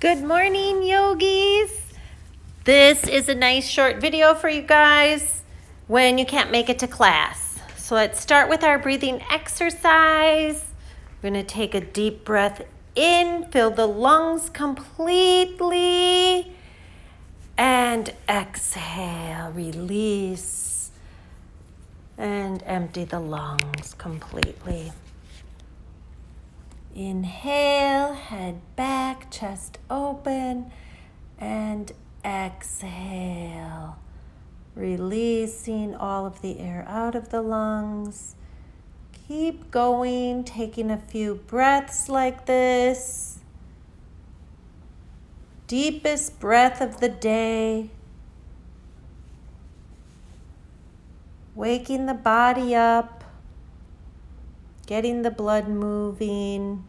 Good morning, yogis. This is a nice short video for you guys when you can't make it to class. So let's start with our breathing exercise. We're going to take a deep breath in, fill the lungs completely, and exhale, release, and empty the lungs completely. Inhale, head back, chest open, and exhale, releasing all of the air out of the lungs. Keep going, taking a few breaths like this. Deepest breath of the day. Waking the body up. Getting the blood moving.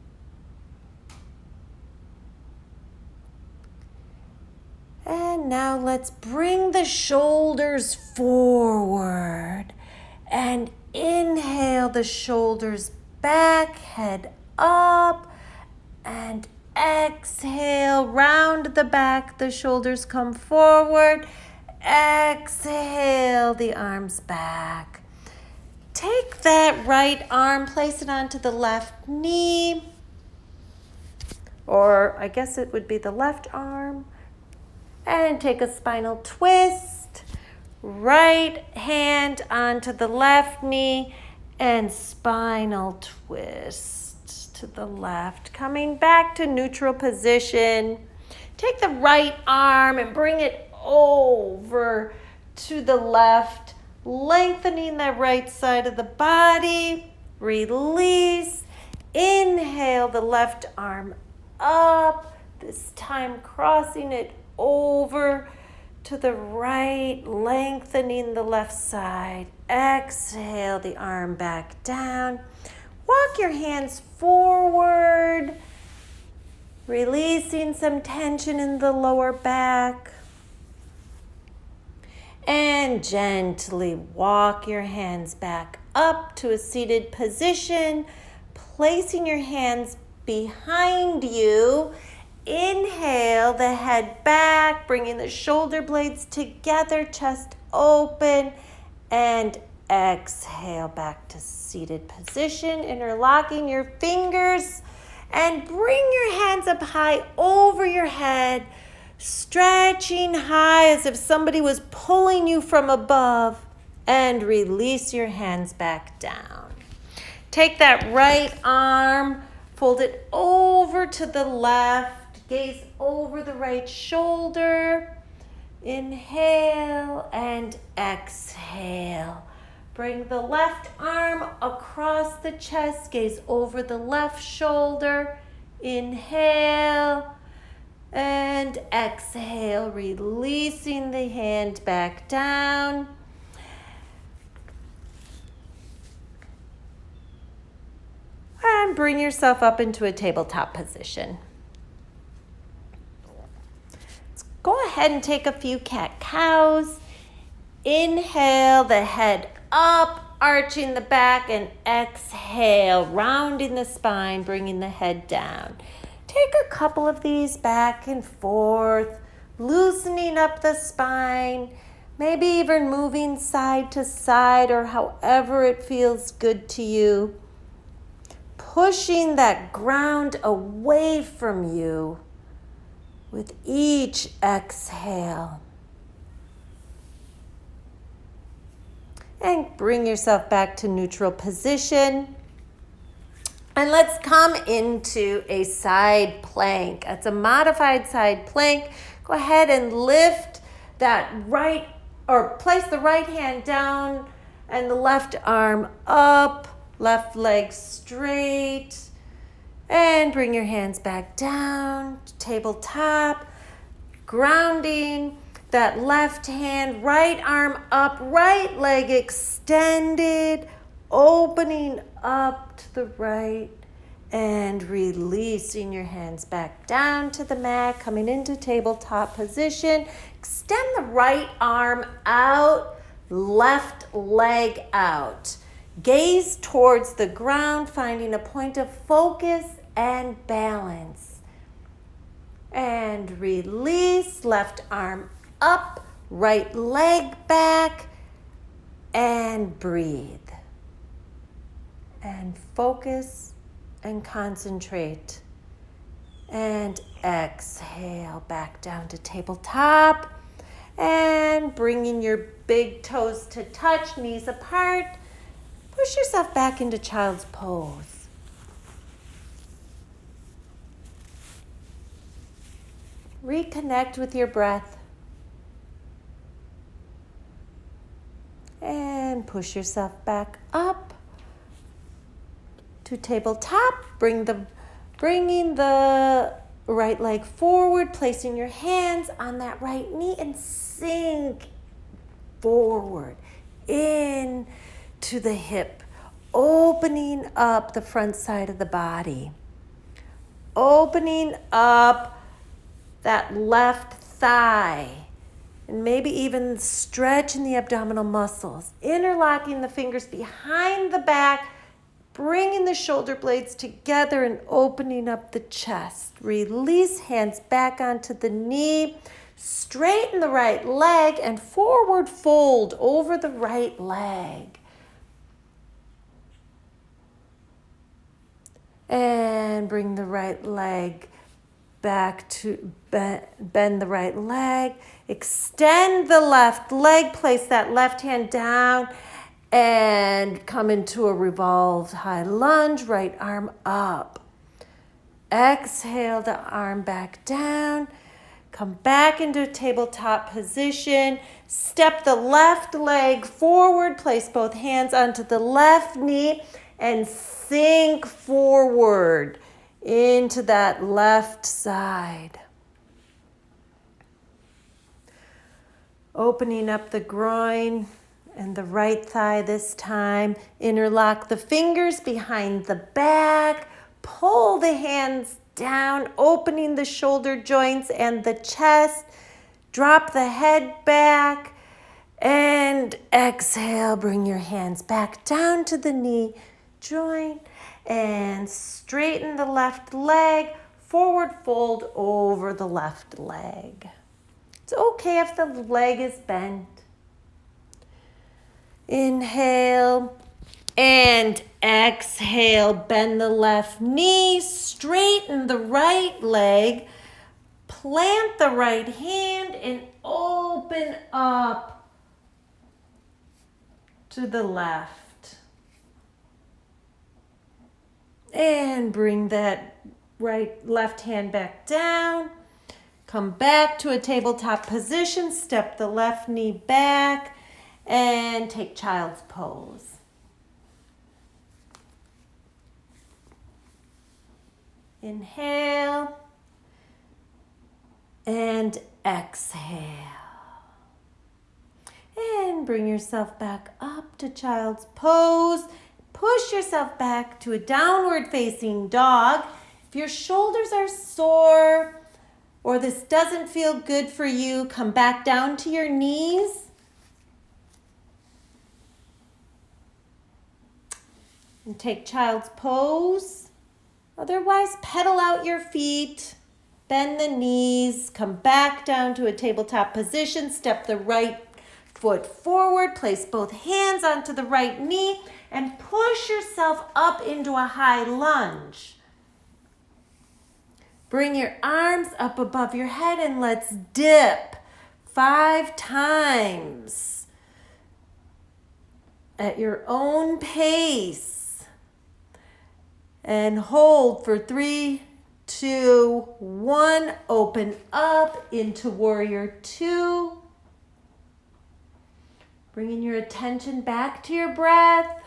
And now let's bring the shoulders forward and inhale the shoulders back, head up, and exhale, round the back, the shoulders come forward. Exhale, the arms back. Take that right arm, place it onto the left knee, or I guess it would be the left arm, and take a spinal twist. Right hand onto the left knee and spinal twist to the left. Coming back to neutral position. Take the right arm and bring it over to the left, lengthening the right side of the body. Release. Inhale the left arm up, this time crossing it over to the right, lengthening the left side. Exhale the arm back down. Walk your hands forward, releasing some tension in the lower back. And gently walk your hands back up to a seated position, placing your hands behind you. Inhale the head back, bringing the shoulder blades together, chest open, and exhale back to seated position, interlocking your fingers, and bring your hands up high over your head, stretching high as if somebody was pulling you from above, and release your hands back down. Take that right arm, fold it over to the left, gaze over the right shoulder. Inhale and exhale. Bring the left arm across the chest, gaze over the left shoulder. Inhale and exhale, releasing the hand back down. And bring yourself up into a tabletop position. Let's go ahead and take a few cat-cows. Inhale the head up, arching the back, and exhale, rounding the spine, bringing the head down. Take a couple of these back and forth, loosening up the spine, maybe even moving side to side or however it feels good to you. Pushing that ground away from you with each exhale. And bring yourself back to neutral position. And let's come into a side plank. It's a modified side plank. Go ahead and lift that right, or place the right hand down and the left arm up, left leg straight. And bring your hands back down, tabletop, grounding that left hand, right arm up, right leg extended, opening up to the right, and releasing your hands back down to the mat, coming into tabletop position. Extend the right arm out, left leg out. Gaze towards the ground, finding a point of focus and balance. And and release. Left arm up, right leg back, and breathe. And focus and concentrate. And exhale back down to tabletop. And bringing your big toes to touch, knees apart. Push yourself back into child's pose. Reconnect with your breath. And push yourself back up to tabletop. Bringing the right leg forward, placing your hands on that right knee and sink forward in to the hip, opening up the front side of the body, opening up that left thigh, and maybe even stretching the abdominal muscles, interlocking the fingers behind the back, bringing the shoulder blades together and opening up the chest. Release, hands back onto the knee. Straighten the right leg and forward fold over the right leg. And bring the right leg back to bend the right leg. Extend the left leg. Place that left hand down and come into a revolved high lunge. Right arm up. Exhale the arm back down. Come back into a tabletop position. Step the left leg forward. Place both hands onto the left knee and sink forward into that left side. Opening up the groin and the right thigh this time. Interlock the fingers behind the back. Pull the hands down, opening the shoulder joints and the chest. Drop the head back. And exhale, bring your hands back down to the knee joint. And straighten the left leg. Forward fold over the left leg. It's okay if the leg is bent. Inhale and exhale. Bend the left knee, straighten the right leg, plant the right hand and open up to the left. And bring that left hand back down. Come back to a tabletop position. Step the left knee back. And take child's pose. Inhale and exhale. And bring yourself back up to child's pose. Push yourself back to a downward facing dog. If your shoulders are sore or this doesn't feel good for you, come back down to your knees. And take child's pose. Otherwise, pedal out your feet. Bend the knees. Come back down to a tabletop position. Step the right foot forward. Place both hands onto the right knee. And push yourself up into a high lunge. Bring your arms up above your head and let's dip 5 times. At your own pace. And hold for 3, 2, 1. Open up into warrior 2. Bringing your attention back to your breath.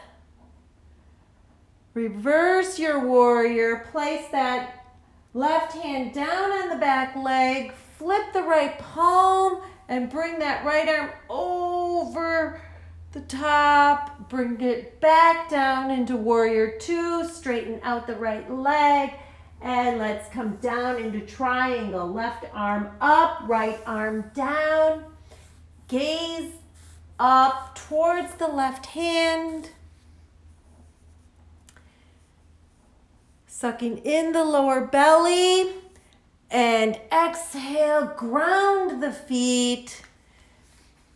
Reverse your warrior. Place that left hand down on the back leg. Flip the right palm and bring that right arm over the top. Bring it back down into warrior 2. Straighten out the right leg. And let's come down into triangle. Left arm up, right arm down. Gaze up towards the left hand. Sucking in the lower belly. And exhale, ground the feet.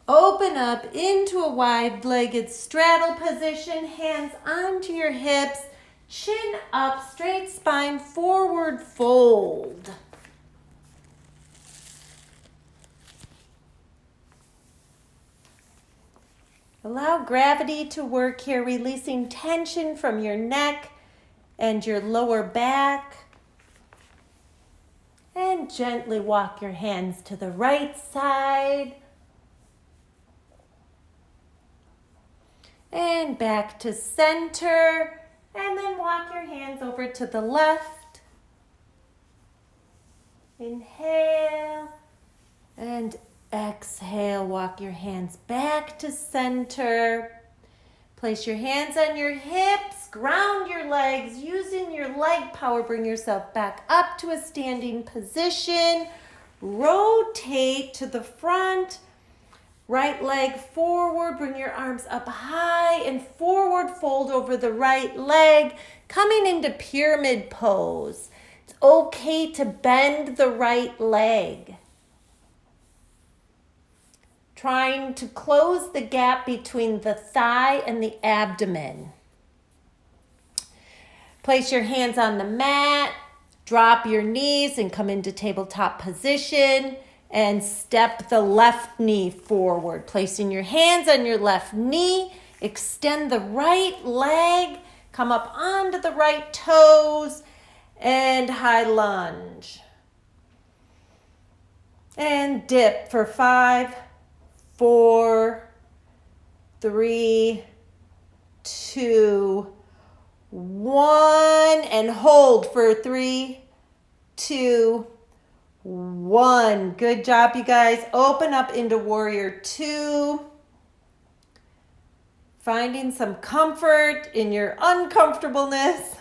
Open up into a wide-legged straddle position, hands onto your hips, chin up, straight spine, forward fold. Allow gravity to work here, releasing tension from your neck and your lower back. And gently walk your hands to the right side. And back to center. And then walk your hands over to the left. Inhale. And exhale. Walk your hands back to center. Place your hands on your hips. Ground your legs. Using your leg power, bring yourself back up to a standing position. Rotate to the front. Right leg forward, bring your arms up high and forward fold over the right leg, coming into pyramid pose. It's okay to bend the right leg. Trying to close the gap between the thigh and the abdomen. Place your hands on the mat, drop your knees and come into tabletop position. And step the left knee forward, placing your hands on your left knee. Extend the right leg, come up onto the right toes, and high lunge. And dip for 5, 4, 3, 2, 1. And hold for 3, 2, 1. Good job, you guys. Open up into warrior 2. Finding some comfort in your uncomfortableness.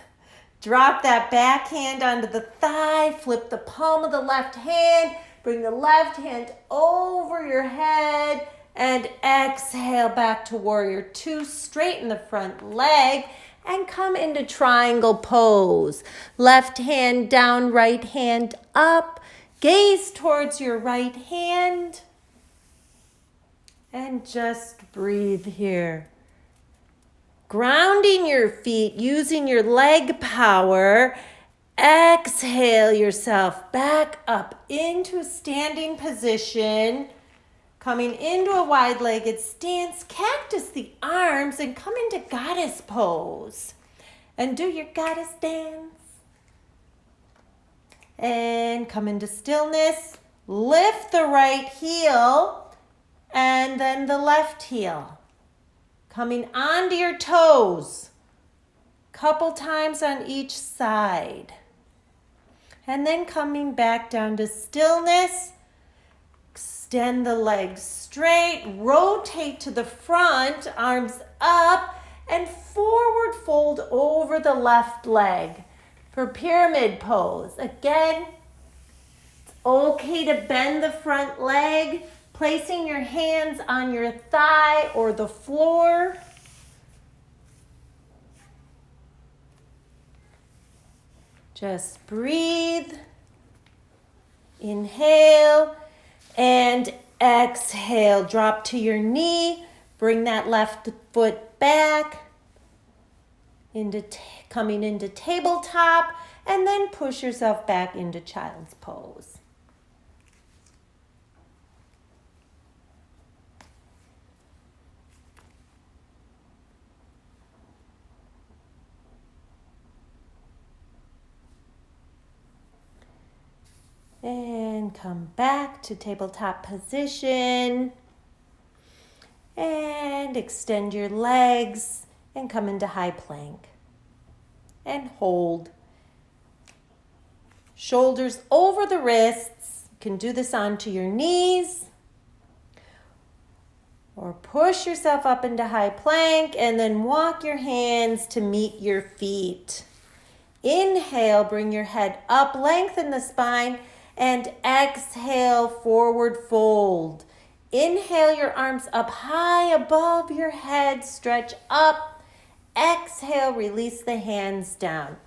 Drop that back hand onto the thigh. Flip the palm of the left hand. Bring the left hand over your head. And exhale back to warrior 2. Straighten the front leg. And come into triangle pose. Left hand down, right hand up. Gaze towards your right hand and just breathe here. Grounding your feet, using your leg power. Exhale yourself back up into a standing position. Coming into a wide-legged stance, cactus the arms and come into goddess pose. And do your goddess dance. And come into stillness. Lift the right heel and then the left heel. Coming onto your toes. Couple times on each side. And then coming back down to stillness. Extend the legs straight. Rotate to the front, arms up, and forward fold over the left leg. For pyramid pose. Again, it's okay to bend the front leg, placing your hands on your thigh or the floor. Just breathe. Inhale and exhale. Drop to your knee. Bring that left foot back. Coming into tabletop, and then push yourself back into child's pose. And come back to tabletop position. And extend your legs and come into high plank. And hold. Shoulders over the wrists. You can do this onto your knees. Or push yourself up into high plank and then walk your hands to meet your feet. Inhale, bring your head up, lengthen the spine, and exhale, forward fold. Inhale your arms up high above your head, stretch up. Exhale, release the hands down.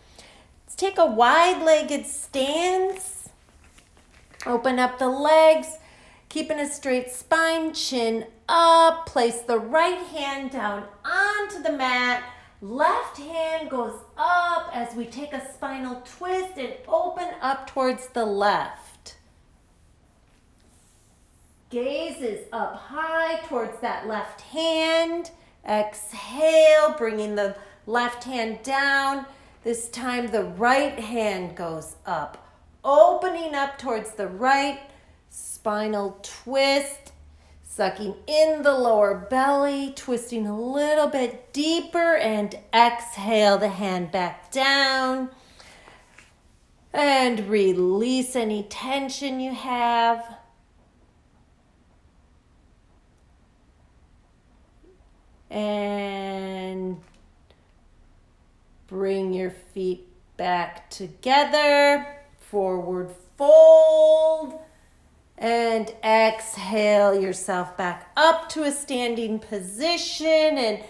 Let's take a wide-legged stance. Open up the legs, keeping a straight spine, chin up. Place the right hand down onto the mat. Left hand goes up as we take a spinal twist and open up towards the left. Gaze is up high towards that left hand. Exhale, bringing the left hand down. This time the right hand goes up. Opening up towards the right, spinal twist, sucking in the lower belly, twisting a little bit deeper, and exhale the hand back down. And release any tension you have. And bring your feet back together. Forward fold, and exhale yourself back up to a standing position and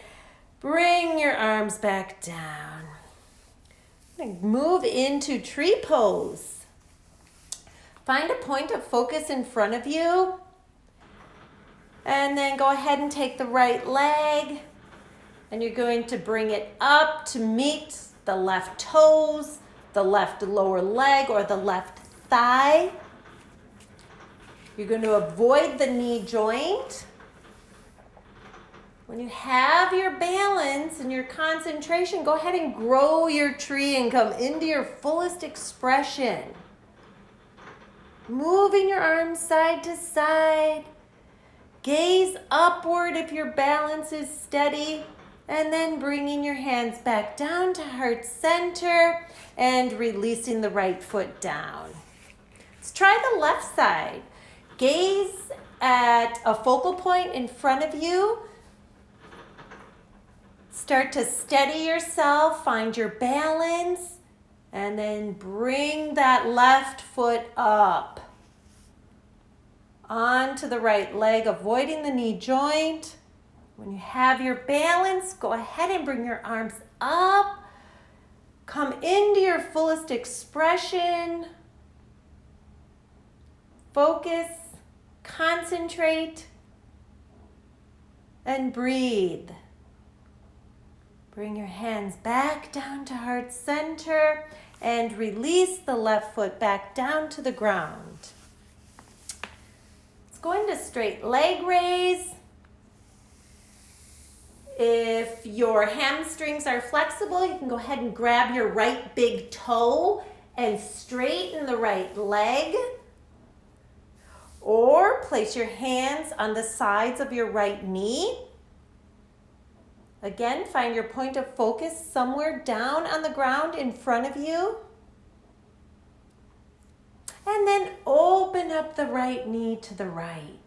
bring your arms back down. Move into tree pose. Find a point of focus in front of you, and then go ahead and take the right leg, and you're going to bring it up to meet the left toes, the left lower leg, or the left thigh. You're going to avoid the knee joint. When you have your balance and your concentration, go ahead and grow your tree and come into your fullest expression. Moving your arms side to side. Gaze upward if your balance is steady. And then bringing your hands back down to heart center and releasing the right foot down. Let's try the left side. Gaze at a focal point in front of you. Start to steady yourself, find your balance, and then bring that left foot up onto the right leg, avoiding the knee joint. When you have your balance, go ahead and bring your arms up. Come into your fullest expression. Focus, concentrate, and breathe. Bring your hands back down to heart center and release the left foot back down to the ground. Let's go into straight leg raise. If your hamstrings are flexible, you can go ahead and grab your right big toe and straighten the right leg. Or place your hands on the sides of your right knee. Again, find your point of focus somewhere down on the ground in front of you. And then open up the right knee to the right.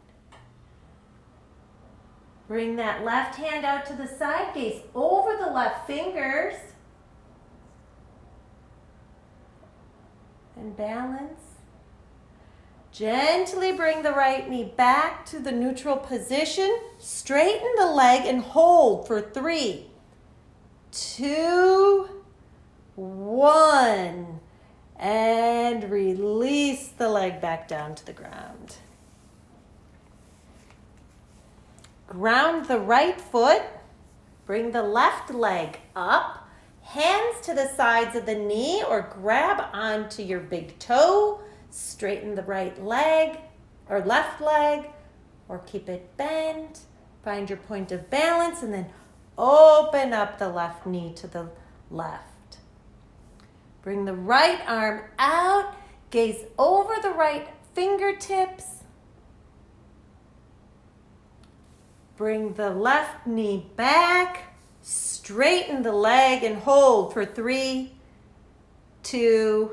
Bring that left hand out to the side, gaze over the left fingers. And balance. Gently bring the right knee back to the neutral position. Straighten the leg and hold for 3, 2, 1. And release the leg back down to the ground. Ground the right foot. Bring the left leg up. Hands to the sides of the knee or grab onto your big toe. Straighten the right leg or left leg or keep it bent. Find your point of balance and then open up the left knee to the left. Bring the right arm out. Gaze over the right fingertips. Bring the left knee back. Straighten the leg and hold for 3, 2,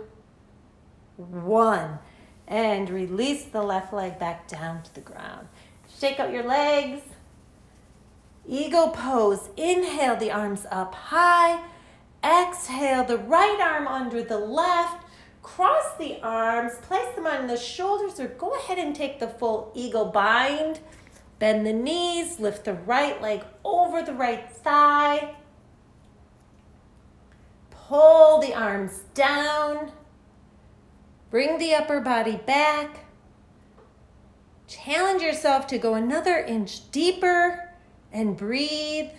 1. And release the left leg back down to the ground. Shake out your legs. Eagle pose. Inhale the arms up high. Exhale the right arm under the left. Cross the arms. Place them on the shoulders or go ahead and take the full eagle bind. Bend the knees. Lift the right leg over the right thigh. Pull the arms down. Bring the upper body back. Challenge yourself to go another inch deeper and breathe.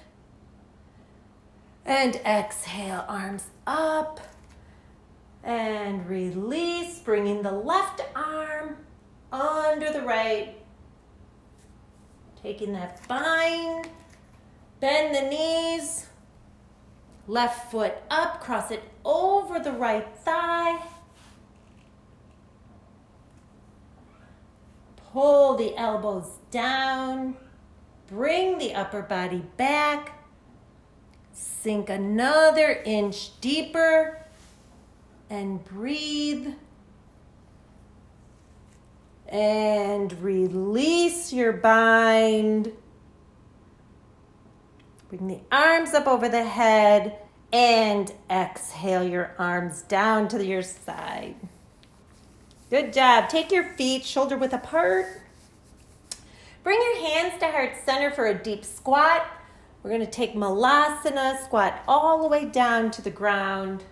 And exhale, arms up and release, bringing the left arm under the right. Taking that bind, bend the knees, left foot up, cross it over the right thigh. Pull the elbows down, bring the upper body back. Sink another inch deeper and breathe. And release your bind. Bring the arms up over the head and exhale your arms down to your side. Good job. Take your feet shoulder width apart. Bring your hands to heart center for a deep squat. We're going to take Malasana, squat all the way down to the ground.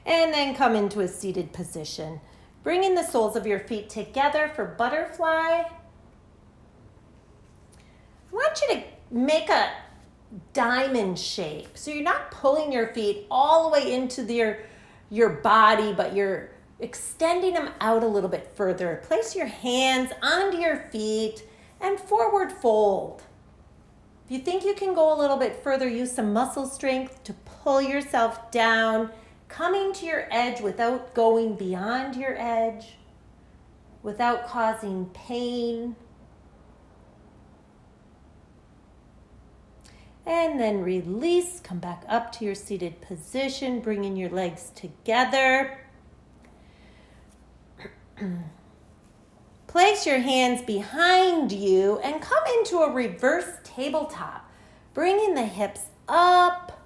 And then come into a seated position. Bringing the soles of your feet together for butterfly. I want you to make a diamond shape. So you're not pulling your feet all the way into your body, but you're extending them out a little bit further. Place your hands onto your feet and forward fold. If you think you can go a little bit further, use some muscle strength to pull yourself down, coming to your edge without going beyond your edge, without causing pain. And then release, come back up to your seated position, bringing your legs together. Place your hands behind you and come into a reverse tabletop, bringing the hips up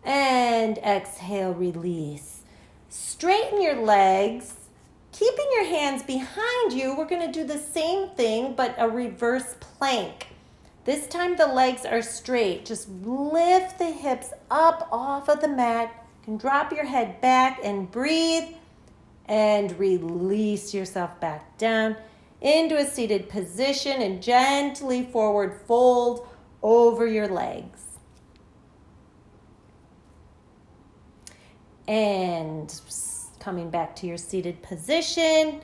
and exhale, release. Straighten your legs, keeping your hands behind you. We're going to do the same thing, but a reverse plank. This time the legs are straight. Just lift the hips up off of the mat. You can drop your head back and breathe. And release yourself back down into a seated position and gently forward fold over your legs. And coming back to your seated position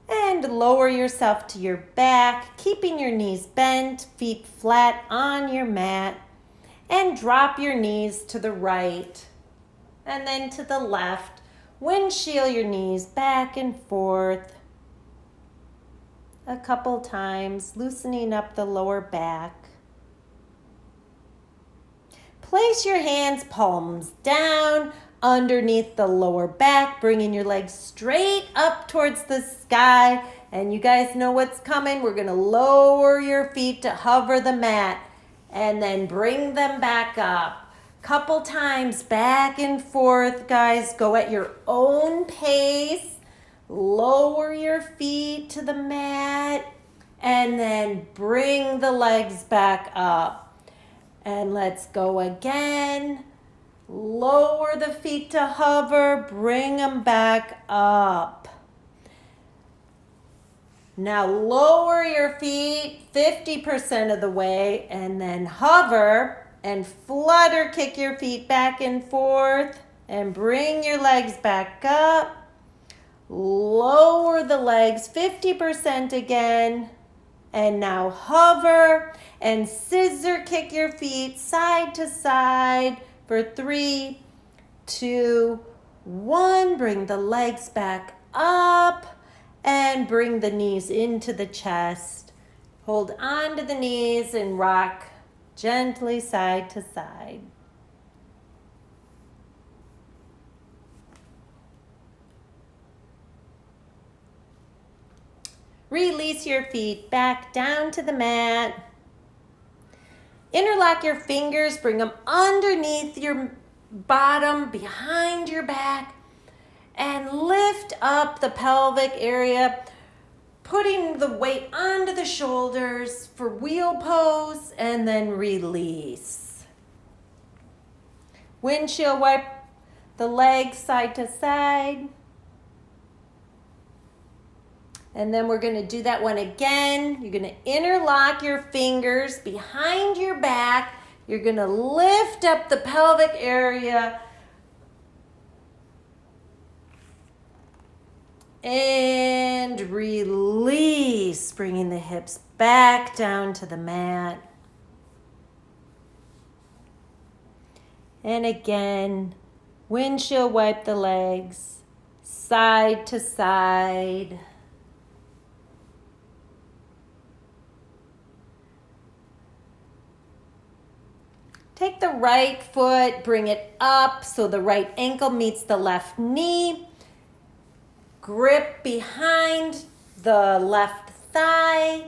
and lower yourself to your back, keeping your knees bent, feet flat on your mat, and drop your knees to the right and then to the left. Windshield your knees back and forth a couple times, loosening up the lower back. Place your hands palms down underneath the lower back, bringing your legs straight up towards the sky. And you guys know what's coming. We're going to lower your feet to hover the mat and then bring them back up. Couple times back and forth, guys. Go at your own pace. Lower your feet to the mat and then bring the legs back up. And let's go again. Lower the feet to hover, bring them back up. Now lower your feet 50% of the way and then hover and flutter, kick your feet back and forth and bring your legs back up. Lower the legs 50% again and now hover and scissor kick your feet side to side for 3, 2, 1. Bring the legs back up and bring the knees into the chest. Hold on to the knees and rock gently side to side. Release your feet back down to the mat. Interlock your fingers, bring them underneath your bottom, behind your back, and lift up the pelvic area, putting the weight onto the shoulders for wheel pose, and then release. Windshield wipe the legs side to side. And then we're going to do that one again. You're going to interlock your fingers behind your back. You're going to lift up the pelvic area. And release, bringing the hips back down to the mat. And again, windshield wipe the legs, side to side. Take the right foot, bring it up so the right ankle meets the left knee. Grip behind the left thigh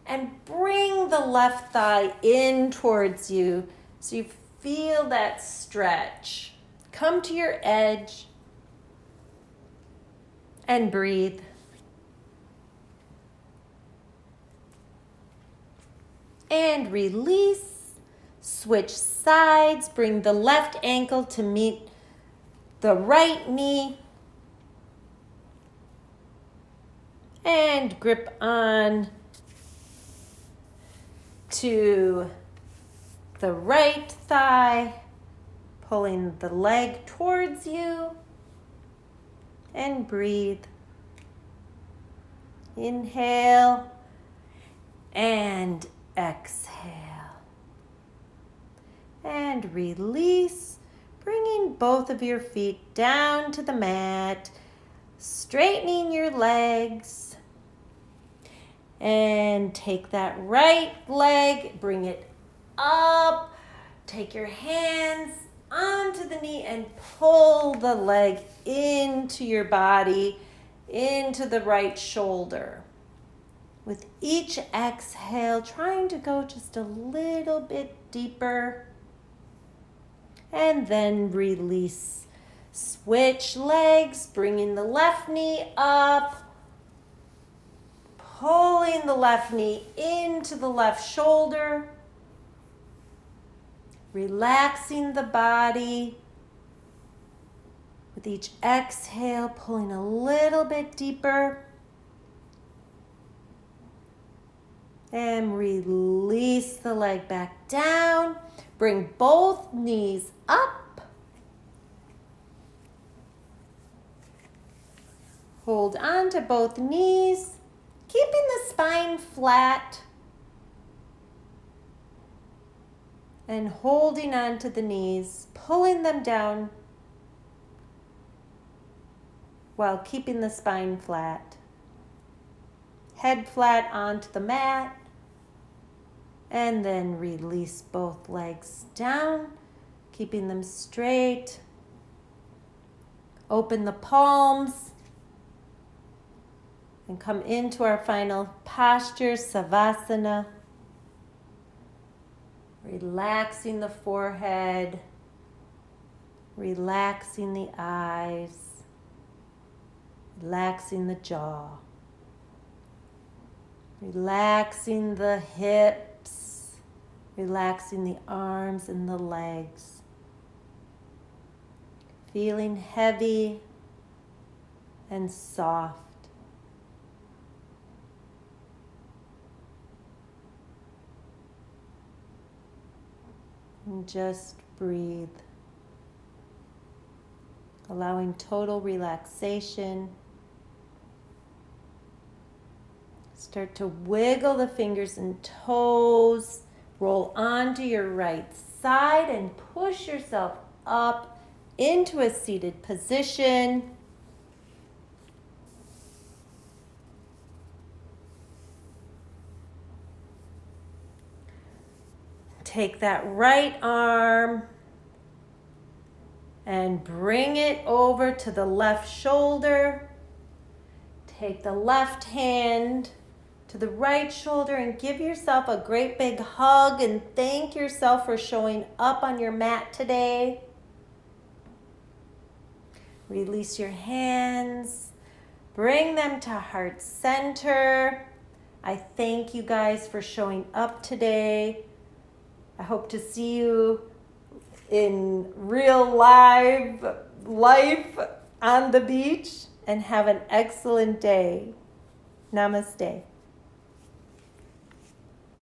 and bring the left thigh in towards you so you feel that stretch. Come to your edge and breathe. And release. Switch sides. Bring the left ankle to meet the right knee. And grip on to the right thigh, pulling the leg towards you, and breathe. Inhale and exhale. And release, bringing both of your feet down to the mat, straightening your legs. And take that right leg, bring it up. Take your hands onto the knee and pull the leg into your body, into the right shoulder. With each exhale, trying to go just a little bit deeper. And then release. Switch legs, bringing the left knee up. Pulling the left knee into the left shoulder. Relaxing the body. With each exhale, pulling a little bit deeper. And release the leg back down. Bring both knees up. Hold on to both knees. Keeping the spine flat and holding on to the knees, pulling them down while keeping the spine flat. Head flat onto the mat, and then release both legs down, keeping them straight. Open the palms. And come into our final posture, Savasana. Relaxing the forehead, relaxing the eyes, relaxing the jaw, relaxing the hips, relaxing the arms and the legs. Feeling heavy and soft. And just breathe, allowing total relaxation. Start to wiggle the fingers and toes. Roll onto your right side and push yourself up into a seated position. Take that right arm and bring it over to the left shoulder. Take the left hand to the right shoulder and give yourself a great big hug and thank yourself for showing up on your mat today. Release your hands. Bring them to heart center. I thank you guys for showing up today. I hope to see you in real live life on the beach and have an excellent day. Namaste.